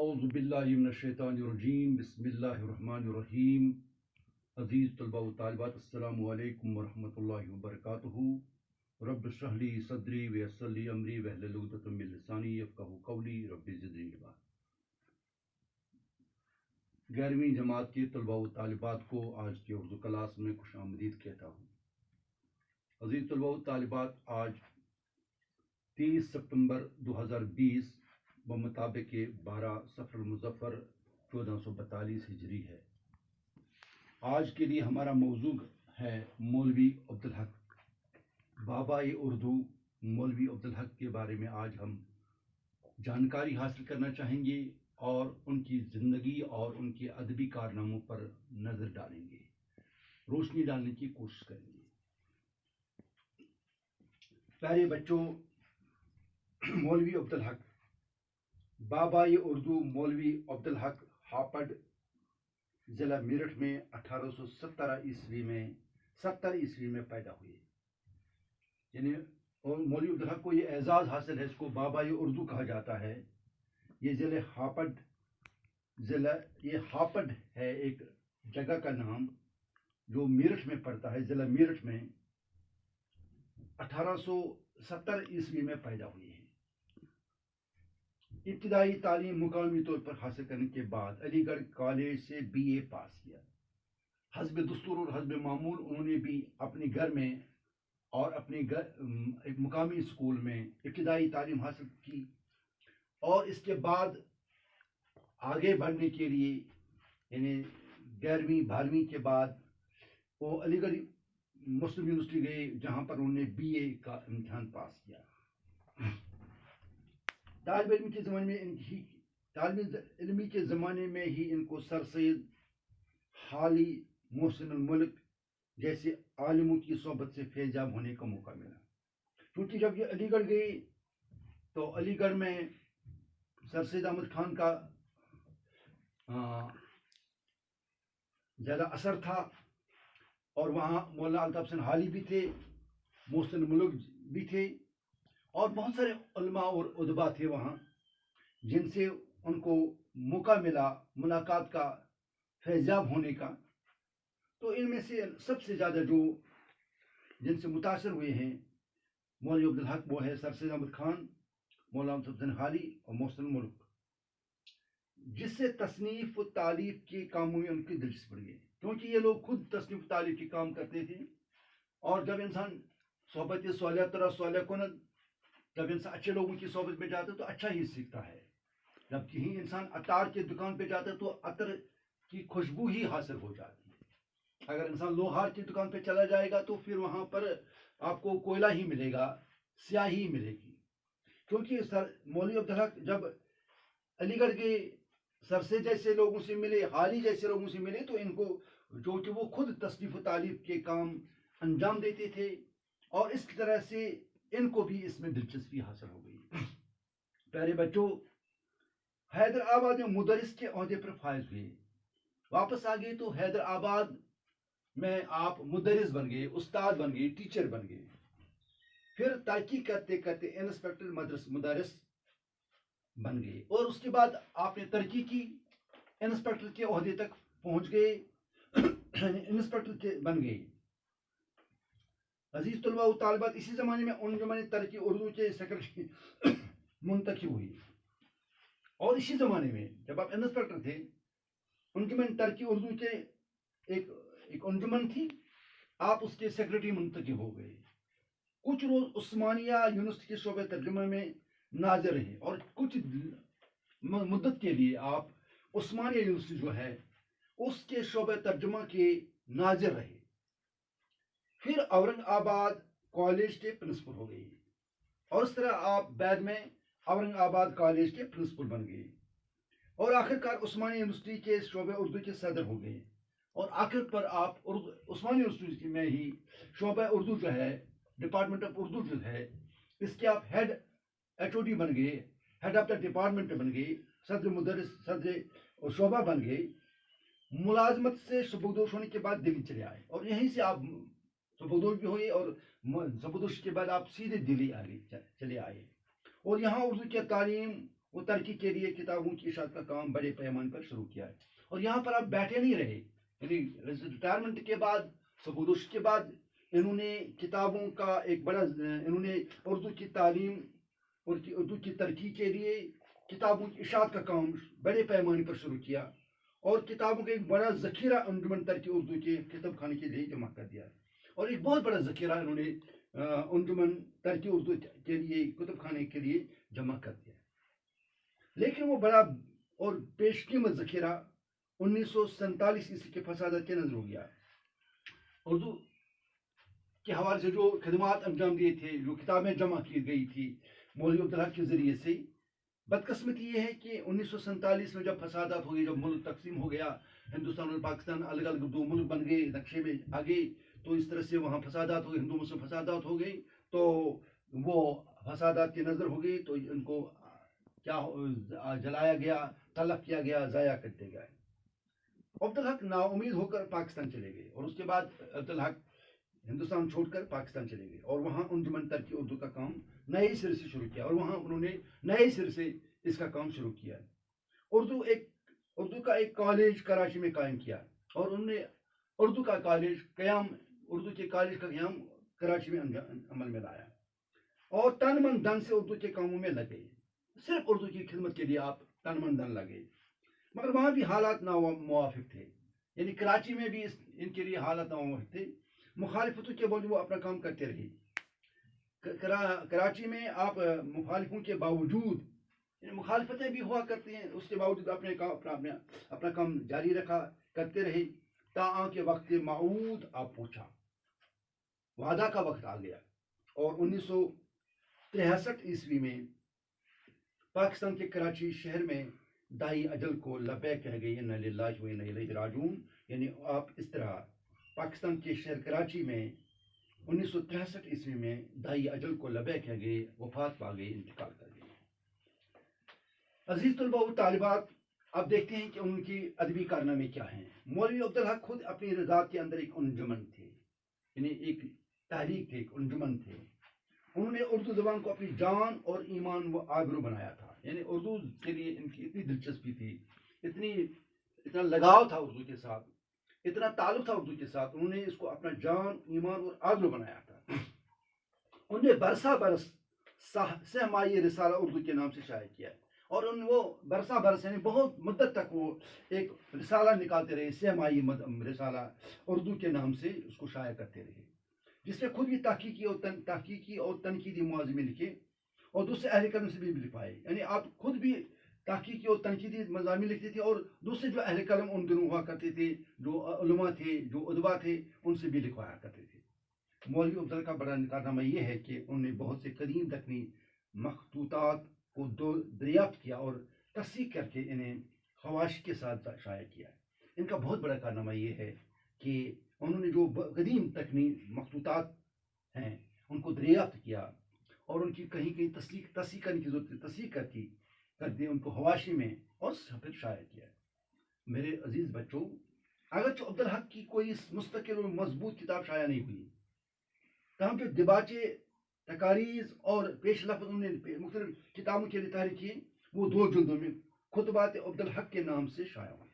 اعوذ باللہ من الشیطان الرجیم بسم اللہ الرحمن الرحیم عزیز طلبہ و طالبات السلام علیکم ورحمۃ اللہ وبرکاتہ رب اشرح لی صدری ویسر لی امری واحلل عقدۃ من لسانی یفقہوا قولی رب زدنی علما۔ 11ویں جماعت کے طلبہ و طالبات کو آج کے اردو کلاس میں خوش آمدید کہتا ہوں۔ عزیز طلبہ و طالبات، آج 30 ستمبر 2020 بمطابق 12 صفر المظفر 1442 ہجری ہے۔ آج کے لیے ہمارا موضوع ہے مولوی عبدالحق، بابائے اردو مولوی عبدالحق کے بارے میں آج ہم جانکاری حاصل کرنا چاہیں گے اور ان کی زندگی اور ان کے ادبی کارناموں پر نظر ڈالیں گے، روشنی ڈالنے کی کوشش کریں گے۔ پیارے بچوں، مولوی عبدالحق، بابائے اردو مولوی عبدالحق ہاپڑ، ضلع میرٹھ میں 1870 عیسوی میں پیدا ہوئے۔ یعنی مولوی عبدالحق کو یہ اعزاز حاصل ہے، اس کو بابائے اردو کہا جاتا ہے۔ یہ ضلع ہاپڑ ہے، ایک جگہ کا نام جو میرٹھ میں پڑتا ہے، ضلع میرٹھ میں 1870 عیسوی میں پیدا ہوئے ہیں۔ ابتدائی تعلیم مقامی طور پر حاصل کرنے کے بعد علی گڑھ کالج سے BA پاس کیا۔ حسب دستور اور حسب معمول انہوں نے بھی اپنے گھر میں اور اپنے ایک مقامی اسکول میں ابتدائی تعلیم حاصل کی، اور اس کے بعد آگے بڑھنے کے لیے یعنی 11ویں 12ویں کے بعد وہ علی گڑھ مسلم یونیورسٹی گئے، جہاں پر انہوں نے BA کا امتحان پاس کیا۔ طالب علمی کے زمانے میں ہی ان کو سر سید حالی محسن الملک جیسے عالموں کی صحبت سے فیضیاب ہونے کا موقع ملا۔ کیونکہ جب یہ علی گڑھ گئی تو علی گڑھ میں سر سید احمد خان کا زیادہ اثر تھا، اور وہاں مولانا الطاف حسین حالی بھی تھے، محسن الملک بھی تھے، اور بہت سارے علماء اور ادبا تھے وہاں، جن سے ان کو موقع ملا ملاقات کا، فیضیاب ہونے کا۔ تو ان میں سے سب سے زیادہ جو جن سے متاثر ہوئے ہیں مولوی عبدالحق، وہ ہے سر سید احمد خان، مولانا الطاف حسین حالی اور محسن الملک، جس سے تصنیف و تالیف کے کاموں میں ان کی دلچسپی بڑھ گئی، کیونکہ یہ لوگ خود تصنیف و تالیف کے کام کرتے تھے۔ اور جب انسان صحبت صالحہ ترا صالح کند، جب انسان اچھے لوگوں کی صحبت میں جاتا ہے تو اچھا ہی سیکھتا ہے۔ جب کہیں انسان عطار کی دکان پہ جاتا ہے تو عطر کی خوشبو ہی حاصل ہو جاتی ہے۔ اگر انسان لوہار کی دکان پہ چلا جائے گا تو پھر وہاں پر آپ کو کوئلہ ہی ملے گا، سیاہی ملے گی۔ کیونکہ مولوی عبدالحق جب علی گڑھ کے سر سے جیسے لوگوں سے ملے، حالی جیسے لوگوں سے ملے، تو ان کو جو کہ وہ خود تصنیف و تالیف کے کام انجام دیتے تھے، اور اس طرح سے ان کو بھی اس میں دلچسپی حاصل ہو گئی۔ پیارے بچوں، حیدرآباد میں مدرس کے عہدے پر فائز ہوئے، واپس آ گئے تو حیدرآباد میں آپ مدرس بن گئے، استاد بن گئے، ٹیچر بن گئے۔ پھر ترقی کرتے کرتے انسپیکٹر مدرس بن گئے، اور اس کے بعد آپ نے ترقی کی، انسپیکٹر کے عہدے تک پہنچ گئے، انسپیکٹر بن گئے۔ عزیز طلباء و طالبات، اسی زمانے میں انجمن ترقی اردو کے سیکرٹری منتخب ہوئی، اور اسی زمانے میں جب آپ انسپیکٹر تھے، انجمن ترقی اردو کے ایک انجمن تھی، آپ اس کے سیکرٹری منتخب ہو گئے۔ کچھ روز عثمانیہ یونیورسٹی کے شعبہ ترجمہ میں ناظر رہے، اور کچھ مدت کے لیے آپ عثمانیہ یونیورسٹی جو ہے اس کے شعبہ ترجمہ کے ناظر رہے۔ پھر اورنگ آباد کالج کے پرنسپل ہو گئے، اور اس طرح آپ بعد میں اورنگ آباد کالج کے پرنسپل بن گئے، اور آخر کار عثمانیہ یونیورسٹی کے شعبہ اردو کے صدر ہو گئے، اور آخر پر آپ عثمانیہ یونیورسٹی میں ہی شعبہ اردو جو ہے، ڈپارٹمنٹ آف اردو جو ہے، اس کے آپ ہیڈ HOD بن گئے، ہیڈ آف دا ڈپارٹمنٹ بن گئے، صدر مدرس، صدر شعبہ بن گئے۔ ملازمت سے سبکدوش ہونے کے بعد دلی چلے آئے، اور یہیں سے آپ سبکدوش بھی ہوئے، اور سبکدوش کے بعد آپ سیدھے دلی چلے آئے، اور یہاں اردو کی تعلیم وہ ترقی کے لیے کتابوں کی اشاعت کا کام بڑے پیمانے پر شروع کیا ہے. اور یہاں پر آپ بیٹھے نہیں رہے، یعنی ریٹائرمنٹ کے بعد، سبودش کے بعد انہوں نے کتابوں کا ایک بڑا، انہوں نے اردو کی تعلیم اور اردو کی ترقی کے لیے کتابوں کی اشاعت کا کام بڑے پیمانے پر شروع کیا، اور کتابوں کا ایک بڑا ذخیرہ انجمن ترقی اردو کے کتب خانے کے لیے جمع کر دیا، اور ایک بہت بڑا ذخیرہ انہوں نے انجمن ترقی اردو کے لیے کتب خانے کے لیے جمع کر دیا. لیکن وہ بڑا اور پیش قیمت ذخیرہ 1947 کے فسادات کے نظر ہو گیا. اردو کے حوالے سے جو خدمات انجام دیے تھے، جو کتابیں جمع کی گئی تھی مولوی عبدالحق کے ذریعے سے، بدقسمتی یہ ہے کہ 1947 میں جب فسادات ہو گئے، جب ملک تقسیم ہو گیا، ہندوستان اور پاکستان الگ الگ دو ملک بن گئے، نقشے میں آ گئے، تو اس طرح سے وہاں فسادات ہو گئے، ہندو مسلم فسادات ہو گئی، تو وہ فسادات کی نظر ہو گئی، تو ان کو کیا جلایا گیا، تلف کیا گیا، ضائع کر دیا گیا. عبدالحق نا امید ہو کر پاکستان چلے گئے، اور اس کے بعد عبدالحق ہندوستان چھوڑ کر پاکستان چلے گئے، اور وہاں انجمن ترقی اردو کا کام نئے سر سے شروع کیا، اور وہاں انہوں نے نئے سر سے اس کا کام شروع کیا. اردو کا ایک کالج کراچی میں قائم کیا، اور انہوں نے اردو کے کالج کا قیام کراچی میں عمل میں لایا، اور تن من دھن سے اردو کے کاموں میں لگے، صرف اردو کی خدمت کے لیے آپ تن من دھن لگے. مگر وہاں بھی حالات ناموافق تھے، یعنی کراچی میں بھی ان کے لیے حالات ناموافق تھے. مخالفتوں کے باوجود وہ اپنا کام کرتے رہے. کراچی میں آپ مخالفوں کے باوجود، یعنی مخالفتیں بھی ہوا کرتی ہیں، اس کے باوجود اپنا کام جاری رکھا، کرتے رہے، تاآں کے وقت موعود آپ پہنچا، وعدہ کا وقت آ گیا. اور 1963 میں پاکستان کے کراچی شہر میں دائی اجل کو لبیک کہہ گئی، انا للہ و انا الیہ راجعون. یعنی آپ اس طرح پاکستان کے شہر کراچی میں 1963 میں دائی اجل کو لبیک کہہ گئے، وفات پا گئے، انتقال کر گئے. عزیز طلباء و طالبات، اب دیکھتے ہیں کہ ان کی ادبی کارنامے کیا ہیں. مولوی عبدالحق خود اپنی ذات کے اندر ایک انجمن تھے، یعنی ایک تحریک تھے، ایک انجمن تھے. انہوں نے اردو زبان کو اپنی جان اور ایمان و آبرو بنایا تھا. یعنی اردو کے لیے ان کی اتنی دلچسپی تھی، اتنا لگاؤ تھا اردو کے ساتھ، اتنا تعلق تھا اردو کے ساتھ، انہوں نے اس کو اپنا جان، ایمان اور آبرو بنایا تھا. انہوں نے برسا برس سہمائی رسالہ اردو کے نام سے شائع کیا، اور وہ برسا برس یعنی بہت مدت تک وہ ایک رسالہ نکالتے رہے، سہمائی رسالہ اردو کے نام سے اس کو شائع کرتے رہے، جس میں خود بھی تحقیقی اور تنقیدی موازنے لکھے، اور دوسرے اہل قلم سے بھی لکھوائے. یعنی آپ خود بھی تحقیقی اور تنقیدی مضامین لکھتے تھے، اور دوسرے جو اہل قلم ان دنوں ہوا کرتے تھے، جو علماء تھے، جو ادبا تھے، ان سے بھی لکھوایا کرتے تھے. مولوی عبدالحق کا بڑا کارنامہ یہ ہے کہ انہوں نے بہت سے قدیم دکنی مخطوطات کو دریافت کیا اور تصحیح کر کے انہیں حواشی کے ساتھ شائع کیا. ان کا بہت بڑا کارنامہ یہ ہے کہ انہوں نے جو قدیم دکنی مخطوطات ہیں ان کو دریافت کیا، اور ان کی کہیں کہیں تصحیح کرنے کی ضرورت ہے، تصحیح کر دی ان کو حواشی میں، اور پھر شائع کیا. میرے عزیز بچوں، اگرچہ عبدالحق کی کوئی مستقل اور مضبوط کتاب شائع نہیں ہوئی، تاہم جو دباچے، تقاریض اور پیش لفظ انہوں نے مختلف کتابوں کے لیے تحریر کیے، وہ 2 جلدوں میں خطبات عبدالحق کے نام سے شائع ہوئے.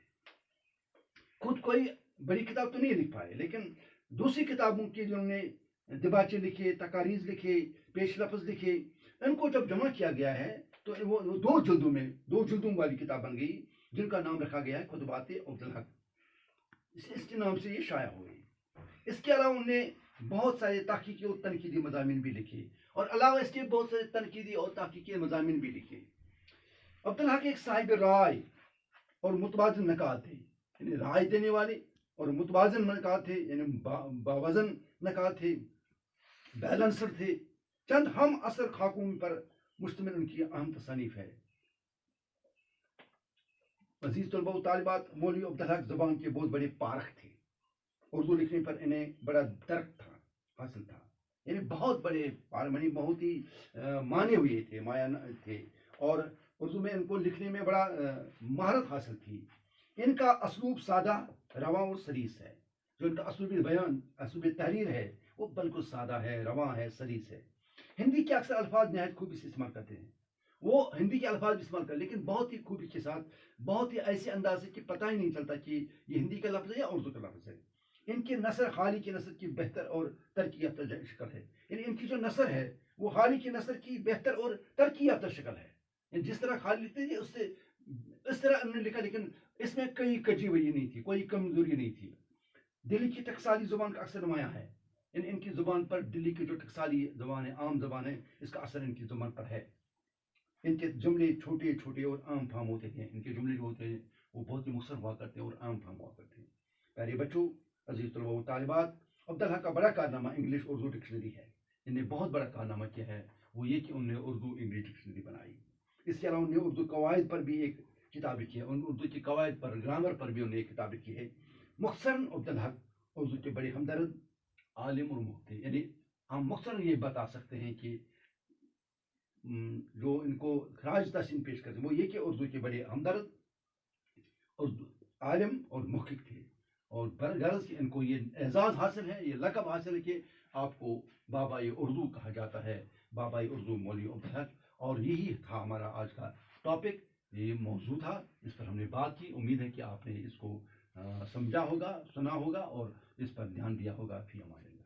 خود کوئی بڑی کتاب تو نہیں لکھ پائے، لیکن دوسری کتابوں کے جنہوں نے دباچے لکھے، تقاریض لکھے، پیش لفظ لکھے، ان کو جب جمع کیا گیا ہے تو وہ 2 جلدوں والی کتاب بن گئی، جن کا نام رکھا گیا ہے خطبات عبدالحق. اس کے نام سے یہ شائع ہو گئی. اس کے علاوہ انہوں نے بہت سارے تحقیقی اور تنقیدی مضامین بھی لکھے، اور علاوہ اس کے بہت سارے تنقیدی اور تحقیقی مضامین بھی لکھے. عبدالحق ایک صاحب رائے اور متوازن نکات تھے، یعنی رائے دینے والے اور متوازن نکات تھے، یعنی باوزن نکات تھے، بیلنسر تھے. چند ہم اثر خاکوں پر مشتمل ان کی اہم تصانیف ہے. عزیز طلباء و طالبات، مولوی عبدالحق زبان کے بہت بڑے پارخ تھے. اردو لکھنے پر انہیں بڑا درک حاصل تھا، یعنی بہت بڑے پارمنی، بہت ہی مانے ہوئے تھے، مایا تھے، اور اردو میں ان کو لکھنے میں بڑا مہارت حاصل تھی. ان کا اسلوب سادہ، رواں اور سلیس ہے. جو ان کا اسلوب بیان، اسلوب تحریر ہے، وہ بالکل سادہ ہے، رواں ہے، سلیس ہے. ہندی کے اکثر الفاظ نہایت خوبی سے استعمال کرتے ہیں، وہ ہندی کے الفاظ بھی استعمال کر، لیکن بہت ہی خوبی کے ساتھ، بہت ہی ایسے انداز سے کہ پتہ ہی نہیں چلتا کہ یہ ہندی کا لفظ ہے یا اردو کا لفظ ہے۔ ان کی نثر حالی کی نثر کی بہتر اور ترقی یافتہ شکل ہے، یعنی ان کی جو نثر ہے وہ حالی کی نثر کی بہتر اور ترقی یافتہ شکل ہے، یعنی جس طرح خالی لکھتے تھے اس سے اس طرح انہوں نے لکھا، لیکن اس میں کوئی کجی وجی نہیں تھی، کوئی کمزوری نہیں تھی۔ دلی کی ٹکسالی زبان کا اکثر نمایاں ہے، ان کی زبان پر دلی کی جو ٹکسالی زبان ہے، عام زبان ہے، اس کا اثر ان کی زبان پر ہے۔ ان کے جملے چھوٹے چھوٹے اور عام فہم ہوتے ہیں، ان کے جملے جو ہوتے ہیں وہ بہت ہی مختصر ہوا کرتے ہیں اور عام فہم ہوا کرتے ہیں۔ پیارے بچوں، عزیز طلباء و طالبات، عبدالحق کا بڑا کارنامہ انگلش اردو ڈکشنری ہے۔ ان نے بہت بڑا کارنامہ کیا ہے، وہ یہ کہ انہوں نے اردو انگلش ڈکشنری بنائی۔ اس کے علاوہ انہوں نے اردو قواعد پر بھی ایک کتاب لکھی ہے، اردو کی قواعد پر، گرامر پر بھی انہوں نے ایک کتاب لکھی ہے۔ مختصراً عبدالحق اردو کے بڑے ہمدرد، عالم اور مفتی، یعنی ہم مختصراً یہ بتا سکتے ہیں کہ جو ان کو خراج تحسین پیش کرتے ہیں وہ یہ کہ اردو کے بڑے ہمدرد، اردو عالم اور محقق تھے، اور برغرض کہ ان کو یہ اعزاز حاصل ہے، یہ لقب حاصل ہے کہ آپ کو بابائے اردو کہا جاتا ہے، بابائے اردو مولوی عبدالحق۔ اور یہی تھا ہمارا آج کا ٹاپک، یہ موضوع تھا، اس پر ہم نے بات کی۔ امید ہے کہ آپ نے اس کو سمجھا ہوگا، سنا ہوگا اور اس پر دھیان دیا ہوگا۔ فی امان اللہ۔